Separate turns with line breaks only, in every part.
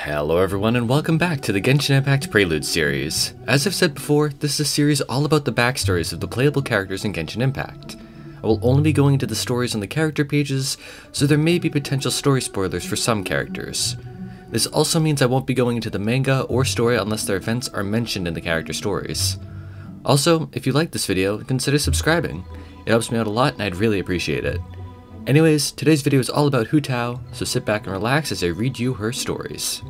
Hello everyone and welcome back to the Genshin Impact Preludes series. As I've said before, this is a series all about the backstories of the playable characters in Genshin Impact. I will only be going into the stories on the character pages, so there may be potential story spoilers for some characters. This also means I won't be going into the manga or story unless their events are mentioned in the character stories. Also, if you like this video, consider subscribing. It helps me out a lot and I'd really appreciate it. Anyways, today's video is all about Hu Tao, so sit back and relax as I read you her stories.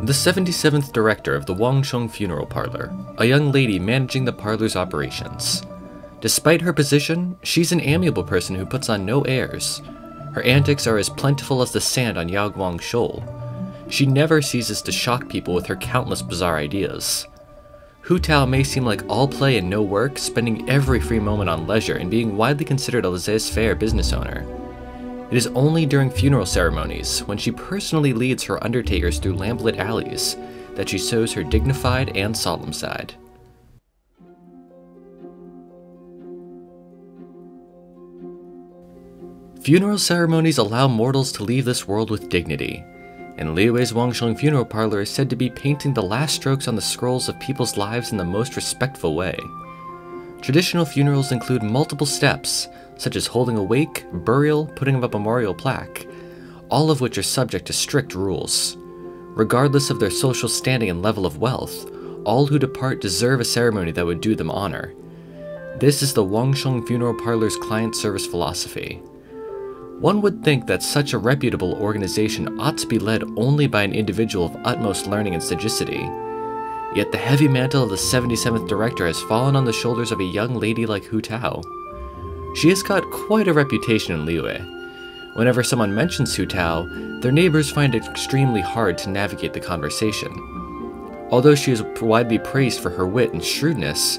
The 77th director of the Wangsheng Funeral Parlor, a young lady managing the parlor's operations. Despite her position, she's an amiable person who puts on no airs. Her antics are as plentiful as the sand on Yaoguang Shoal. She never ceases to shock people with her countless bizarre ideas. Hu Tao may seem like all play and no work, spending every free moment on leisure and being widely considered a laissez-faire business owner. It is only during funeral ceremonies, when she personally leads her undertakers through lamplit alleys, that she shows her dignified and solemn side. Funeral ceremonies allow mortals to leave this world with dignity, and Liyue's Wangsheng Funeral Parlor is said to be painting the last strokes on the scrolls of people's lives in the most respectful way. Traditional funerals include multiple steps, such as holding a wake, burial, putting up a memorial plaque, all of which are subject to strict rules. Regardless of their social standing and level of wealth, all who depart deserve a ceremony that would do them honor. This is the Wangsheng Funeral Parlor's client service philosophy. One would think that such a reputable organization ought to be led only by an individual of utmost learning and sagacity. Yet the heavy mantle of the 77th director has fallen on the shoulders of a young lady like Hu Tao. She has got quite a reputation in Liyue. Whenever someone mentions Hu Tao, their neighbors find it extremely hard to navigate the conversation. Although she is widely praised for her wit and shrewdness,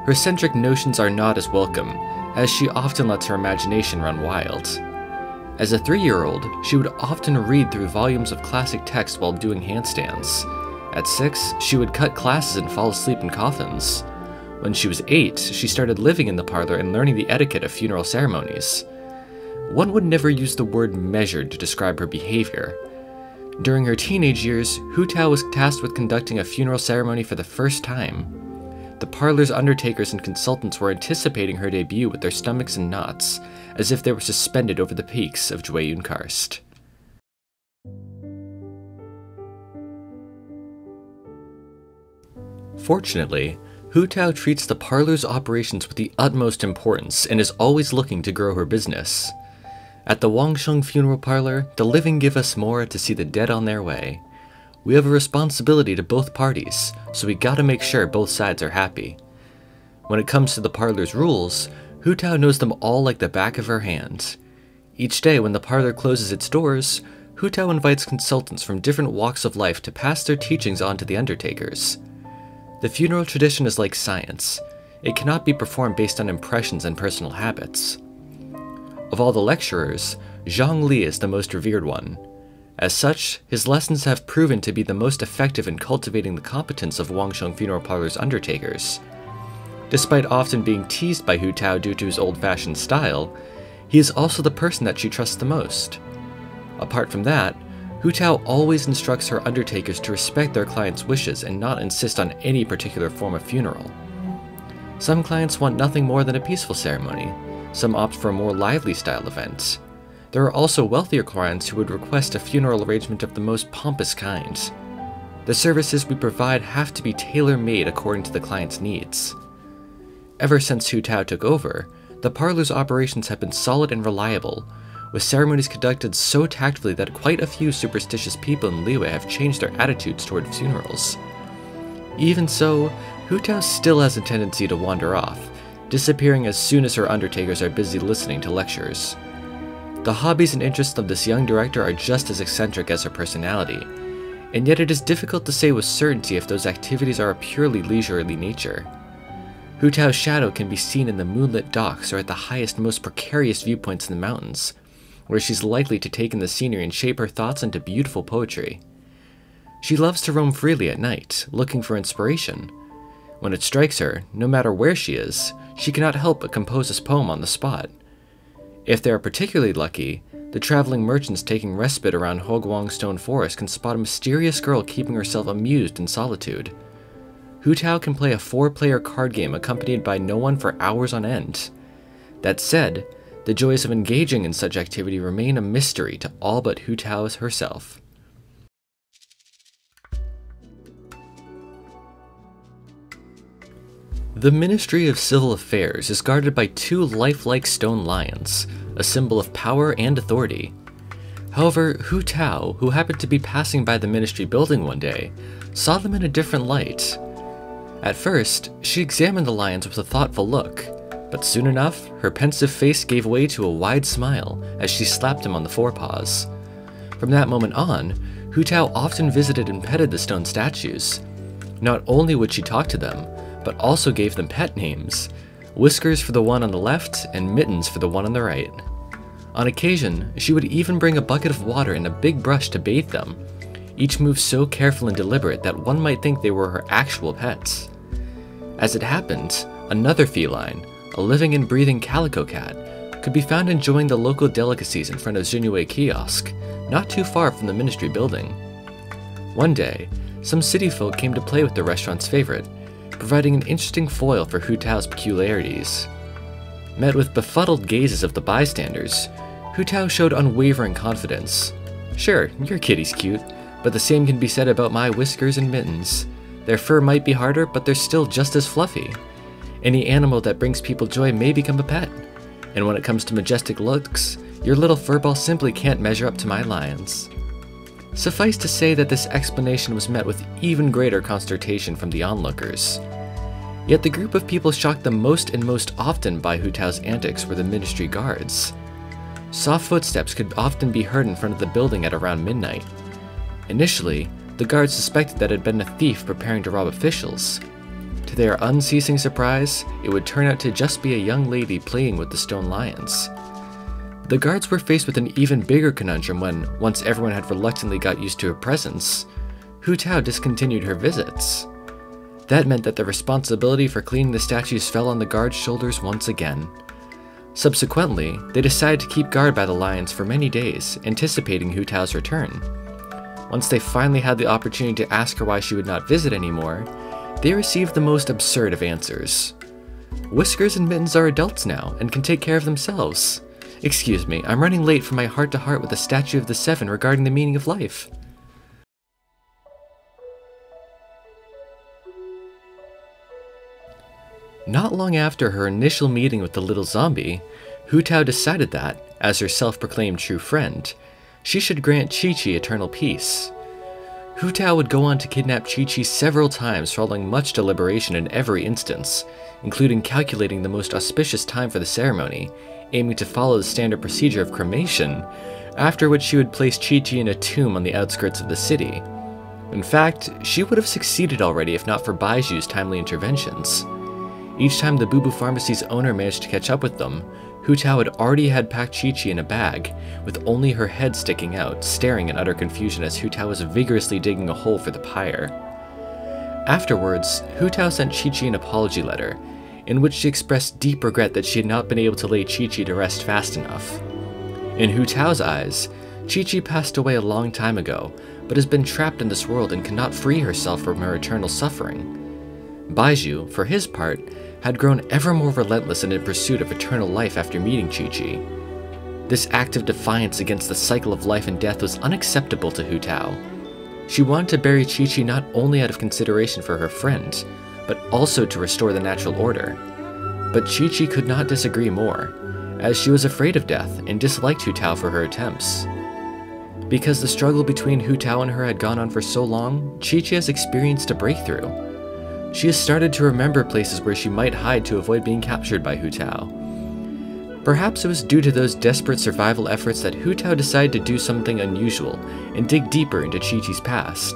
her eccentric notions are not as welcome, as she often lets her imagination run wild. As a 3-year-old, she would often read through volumes of classic text while doing handstands. At 6, she would cut classes and fall asleep in coffins. When she was 8, she started living in the parlor and learning the etiquette of funeral ceremonies. One would never use the word measured to describe her behavior. During her teenage years, Hu Tao was tasked with conducting a funeral ceremony for the first time. The parlor's undertakers and consultants were anticipating her debut with their stomachs in knots, as if they were suspended over the peaks of Jueyun Karst. Fortunately, Hu Tao treats the parlor's operations with the utmost importance and is always looking to grow her business. At the Wangsheng Funeral Parlor, the living give us more to see the dead on their way. We have a responsibility to both parties, so we gotta make sure both sides are happy. When it comes to the parlor's rules, Hu Tao knows them all like the back of her hand. Each day when the parlor closes its doors, Hu Tao invites consultants from different walks of life to pass their teachings on to the undertakers. The funeral tradition is like science. It cannot be performed based on impressions and personal habits. Of all the lecturers, Zhang Li is the most revered one. As such, his lessons have proven to be the most effective in cultivating the competence of Wangsheng Funeral Parlor's undertakers. Despite often being teased by Hu Tao due to his old-fashioned style, he is also the person that she trusts the most. Apart from that, Hu Tao always instructs her undertakers to respect their clients' wishes and not insist on any particular form of funeral. Some clients want nothing more than a peaceful ceremony, some opt for a more lively style event. There are also wealthier clients who would request a funeral arrangement of the most pompous kind. The services we provide have to be tailor-made according to the client's needs. Ever since Hu Tao took over, the parlor's operations have been solid and reliable, with ceremonies conducted so tactfully that quite a few superstitious people in Liyue have changed their attitudes toward funerals. Even so, Hu Tao still has a tendency to wander off, disappearing as soon as her undertakers are busy listening to lectures. The hobbies and interests of this young director are just as eccentric as her personality, and yet it is difficult to say with certainty if those activities are of purely leisurely nature. Hu Tao's shadow can be seen in the moonlit docks or at the highest, most precarious viewpoints in the mountains, where she's likely to take in the scenery and shape her thoughts into beautiful poetry. She loves to roam freely at night, looking for inspiration. When it strikes her, no matter where she is, she cannot help but compose a poem on the spot. If they are particularly lucky, the traveling merchants taking respite around Hogwang Stone Forest can spot a mysterious girl keeping herself amused in solitude. Hu Tao can play a 4-player card game accompanied by no one for hours on end. That said, the joys of engaging in such activity remain a mystery to all but Hu Tao herself. The Ministry of Civil Affairs is guarded by 2 lifelike stone lions, a symbol of power and authority. However, Hu Tao, who happened to be passing by the ministry building one day, saw them in a different light. At first, she examined the lions with a thoughtful look, but soon enough, her pensive face gave way to a wide smile as she slapped him on the forepaws. From that moment on, Hu Tao often visited and petted the stone statues. Not only would she talk to them, but also gave them pet names, Whiskers for the one on the left and Mittens for the one on the right. On occasion, she would even bring a bucket of water and a big brush to bathe them, each move so careful and deliberate that one might think they were her actual pets. As it happened, another feline, a living and breathing calico cat, could be found enjoying the local delicacies in front of Xinhui Kiosk, not too far from the ministry building. One day, some city folk came to play with the restaurant's favorite, providing an interesting foil for Hu Tao's peculiarities. Met with befuddled gazes of the bystanders, Hu Tao showed unwavering confidence. Sure, your kitty's cute, but the same can be said about my Whiskers and Mittens. Their fur might be harder, but they're still just as fluffy. Any animal that brings people joy may become a pet. And when it comes to majestic looks, your little furball simply can't measure up to my lions. Suffice to say that this explanation was met with even greater consternation from the onlookers. Yet the group of people shocked them most and most often by Hu Tao's antics were the ministry guards. Soft footsteps could often be heard in front of the building at around midnight. Initially, the guards suspected that it had been a thief preparing to rob officials. To their unceasing surprise, it would turn out to just be a young lady playing with the stone lions. The guards were faced with an even bigger conundrum when, once everyone had reluctantly got used to her presence, Hu Tao discontinued her visits. That meant that the responsibility for cleaning the statues fell on the guards' shoulders once again. Subsequently, they decided to keep guard by the lions for many days, anticipating Hu Tao's return. Once they finally had the opportunity to ask her why she would not visit anymore, they received the most absurd of answers. Whiskers and Mittens are adults now and can take care of themselves. Excuse me, I'm running late for my heart-to-heart with the Statue of the Seven regarding the meaning of life. Not long after her initial meeting with the little zombie, Hu Tao decided that, as her self-proclaimed true friend, she should grant Chi-Chi eternal peace. Hu Tao would go on to kidnap Chi-Chi several times following much deliberation in every instance, including calculating the most auspicious time for the ceremony, aiming to follow the standard procedure of cremation, after which she would place Chi-Chi in a tomb on the outskirts of the city. In fact, she would have succeeded already if not for Baiju's timely interventions. Each time the Boo Boo Pharmacy's owner managed to catch up with them, Hu Tao had already had packed Chi-Chi in a bag, with only her head sticking out, staring in utter confusion as Hu Tao was vigorously digging a hole for the pyre. Afterwards, Hu Tao sent Chi-Chi an apology letter, in which she expressed deep regret that she had not been able to lay Chi-Chi to rest fast enough. In Hu Tao's eyes, Chi-Chi passed away a long time ago, but has been trapped in this world and cannot free herself from her eternal suffering. Baiju, for his part, had grown ever more relentless in pursuit of eternal life after meeting Chi-Chi. This act of defiance against the cycle of life and death was unacceptable to Hu Tao. She wanted to bury Chi-Chi not only out of consideration for her friend, but also to restore the natural order. But Chi-Chi could not disagree more, as she was afraid of death and disliked Hu Tao for her attempts. Because the struggle between Hu Tao and her had gone on for so long, Chi-Chi has experienced a breakthrough. She has started to remember places where she might hide to avoid being captured by Hu Tao. Perhaps it was due to those desperate survival efforts that Hu Tao decided to do something unusual and dig deeper into Chi-Chi's past.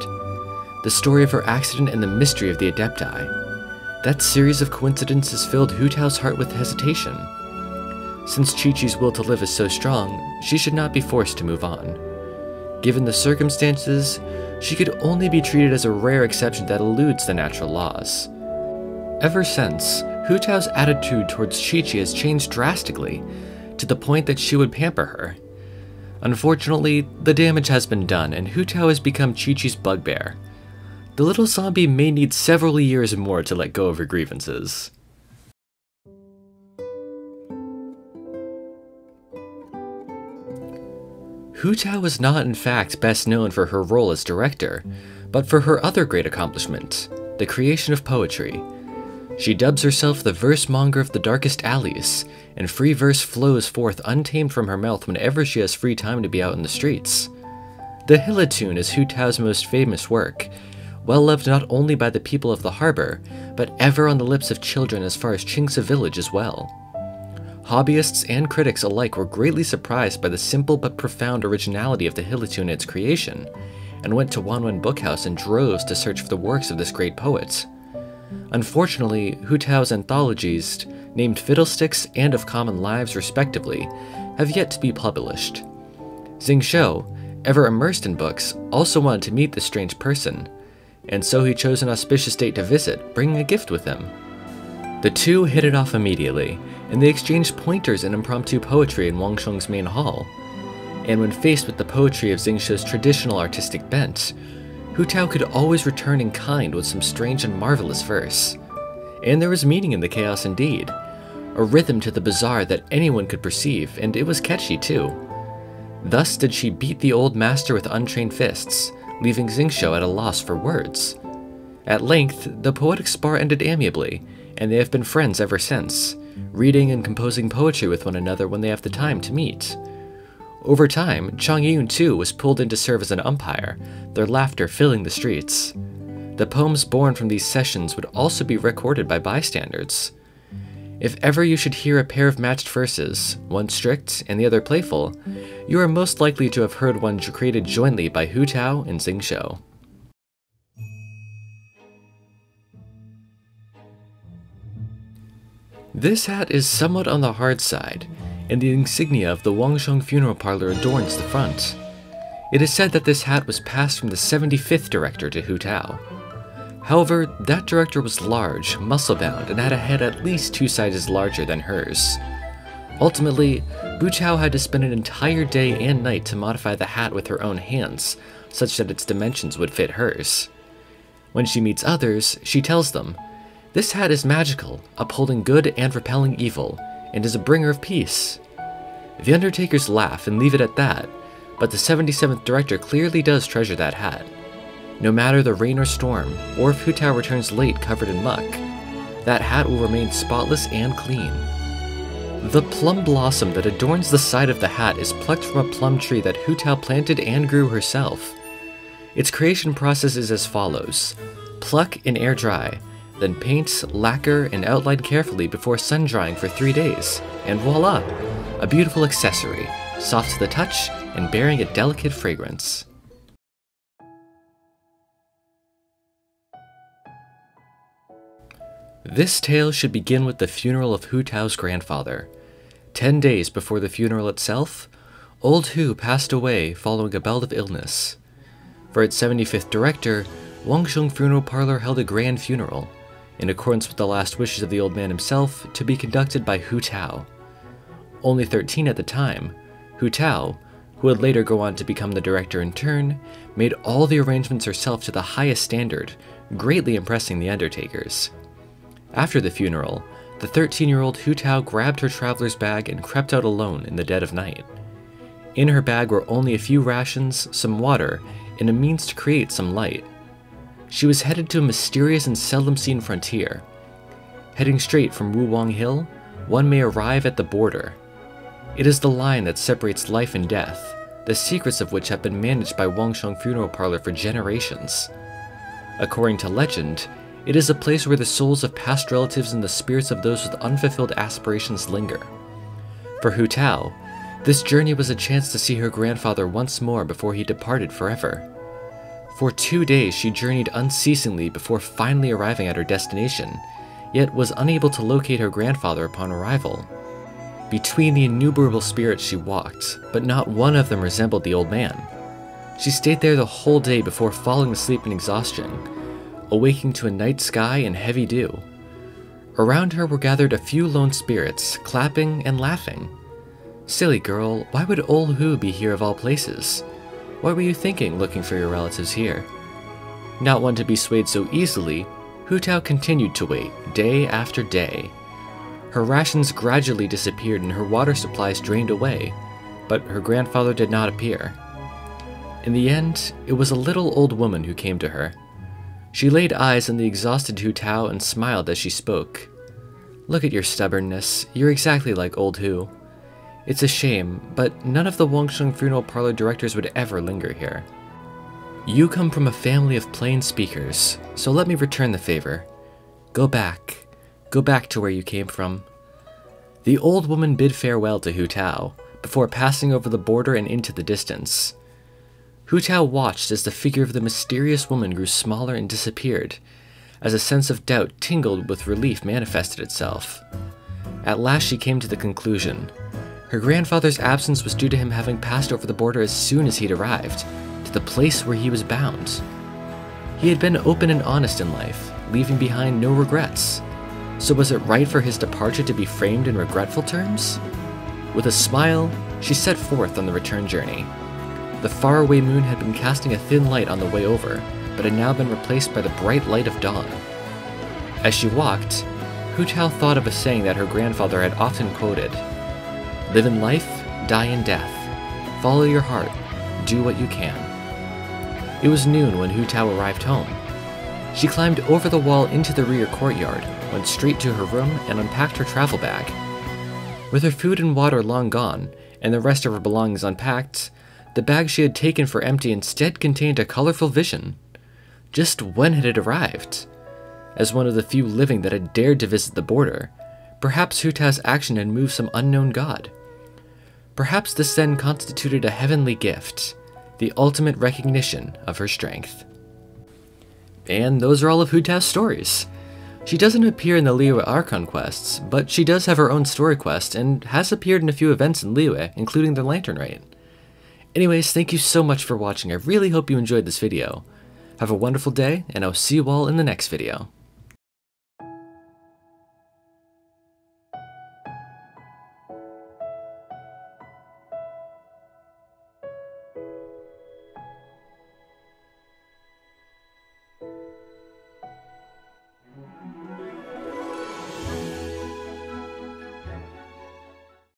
The story of her accident and the mystery of the Adepti. That series of coincidences filled Hu Tao's heart with hesitation. Since Chi-Chi's will to live is so strong, she should not be forced to move on. Given the circumstances, she could only be treated as a rare exception that eludes the natural laws. Ever since, Hu Tao's attitude towards Chi-Chi has changed drastically, to the point that she would pamper her. Unfortunately, the damage has been done, and Hu Tao has become Chi-Chi's bugbear. The little zombie may need several years more to let go of her grievances. Hu Tao is not in fact best known for her role as director, but for her other great accomplishment, the creation of poetry. She dubs herself the verse monger of the darkest alleys, and free verse flows forth untamed from her mouth whenever she has free time to be out in the streets. The Hilla-tune is Hu Tao's most famous work, well loved not only by the people of the harbor, but ever on the lips of children as far as Qingce village as well. Hobbyists and critics alike were greatly surprised by the simple but profound originality of the Hilla-tune and its creation, and went to Wanwen Bookhouse in droves to search for the works of this great poet. Unfortunately, Hu Tao's anthologies, named Fiddlesticks and Of Common Lives respectively, have yet to be published. Xingqiu, ever immersed in books, also wanted to meet this strange person, and so he chose an auspicious date to visit, bringing a gift with him. The two hit it off immediately, and they exchanged pointers and impromptu poetry in Wangsheng's main hall. And when faced with the poetry of Xingqiu's traditional artistic bent, Hu Tao could always return in kind with some strange and marvelous verse. And there was meaning in the chaos indeed, a rhythm to the bizarre that anyone could perceive, and it was catchy too. Thus did she beat the old master with untrained fists, leaving Xingqiu at a loss for words. At length, the poetic spar ended amiably, and they have been friends ever since, reading and composing poetry with one another when they have the time to meet. Over time, Chang Yun too was pulled in to serve as an umpire, their laughter filling the streets. The poems born from these sessions would also be recorded by bystanders. If ever you should hear a pair of matched verses, one strict and the other playful, you are most likely to have heard one created jointly by Hu Tao and Xingqiu. This hat is somewhat on the hard side, and the insignia of the Wangsheng Funeral Parlor adorns the front. It is said that this hat was passed from the 75th director to Hu Tao. However, that director was large, muscle-bound, and had a head at least 2 sizes larger than hers. Ultimately, Hu Tao had to spend an entire day and night to modify the hat with her own hands, such that its dimensions would fit hers. When she meets others, she tells them, "This hat is magical, upholding good and repelling evil, and is a bringer of peace." The Undertakers laugh and leave it at that, but the 77th director clearly does treasure that hat. No matter the rain or storm, or if Hu Tao returns late covered in muck, that hat will remain spotless and clean. The plum blossom that adorns the side of the hat is plucked from a plum tree that Hu Tao planted and grew herself. Its creation process is as follows: pluck and air dry, then paint, lacquer, and outline carefully before sun drying for 3 days, and voila! A beautiful accessory, soft to the touch and bearing a delicate fragrance. This tale should begin with the funeral of Hu Tao's grandfather. 10 days before the funeral itself, old Hu passed away following a bout of illness. For its 75th director, Wangsheng Funeral Parlor held a grand funeral, in accordance with the last wishes of the old man himself, to be conducted by Hu Tao. Only 13 at the time, Hu Tao, who would later go on to become the director in turn, made all the arrangements herself to the highest standard, greatly impressing the undertakers. After the funeral, the 13-year-old Hu Tao grabbed her traveler's bag and crept out alone in the dead of night. In her bag were only a few rations, some water, and a means to create some light. She was headed to a mysterious and seldom-seen frontier. Heading straight from Wuwang Hill, one may arrive at the border. It is the line that separates life and death, the secrets of which have been managed by Wangsheng Funeral Parlor for generations. According to legend, it is a place where the souls of past relatives and the spirits of those with unfulfilled aspirations linger. For Hu Tao, this journey was a chance to see her grandfather once more before he departed forever. For 2 days she journeyed unceasingly before finally arriving at her destination, yet was unable to locate her grandfather upon arrival. Between the innumerable spirits she walked, but not one of them resembled the old man. She stayed there the whole day before falling asleep in exhaustion, awaking to a night sky and heavy dew. Around her were gathered a few lone spirits, clapping and laughing. Silly girl, why would old Hu be here of all places? What were you thinking looking for your relatives here? Not one to be swayed so easily, Hu Tao continued to wait, day after day. Her rations gradually disappeared and her water supplies drained away, but her grandfather did not appear. In the end, it was a little old woman who came to her. She laid eyes on the exhausted Hu Tao and smiled as she spoke. Look at your stubbornness, you're exactly like old Hu. It's a shame, but none of the Wangsheng Funeral Parlor directors would ever linger here. You come from a family of plain speakers, so let me return the favor. Go back to where you came from. The old woman bid farewell to Hu Tao, before passing over the border and into the distance. Hu Tao watched as the figure of the mysterious woman grew smaller and disappeared, as a sense of doubt tingled with relief manifested itself. At last she came to the conclusion. Her grandfather's absence was due to him having passed over the border as soon as he'd arrived, to the place where he was bound. He had been open and honest in life, leaving behind no regrets. So was it right for his departure to be framed in regretful terms? With a smile, she set forth on the return journey. The faraway moon had been casting a thin light on the way over, but had now been replaced by the bright light of dawn. As she walked, Hu Tao thought of a saying that her grandfather had often quoted. Live in life, die in death. Follow your heart, do what you can. It was noon when Hu Tao arrived home. She climbed over the wall into the rear courtyard, went straight to her room, and unpacked her travel bag. With her food and water long gone, and the rest of her belongings unpacked, the bag she had taken for empty instead contained a colorful vision. Just when had it arrived? As one of the few living that had dared to visit the border, perhaps Hu Tao's action had moved some unknown god. Perhaps this then constituted a heavenly gift, the ultimate recognition of her strength. And those are all of Hu Tao's stories. She doesn't appear in the Liyue Archon quests, but she does have her own story quest and has appeared in a few events in Liyue, including the Lantern Raid. Anyways, thank you so much for watching. I really hope you enjoyed this video. Have a wonderful day, and I'll see you all in the next video.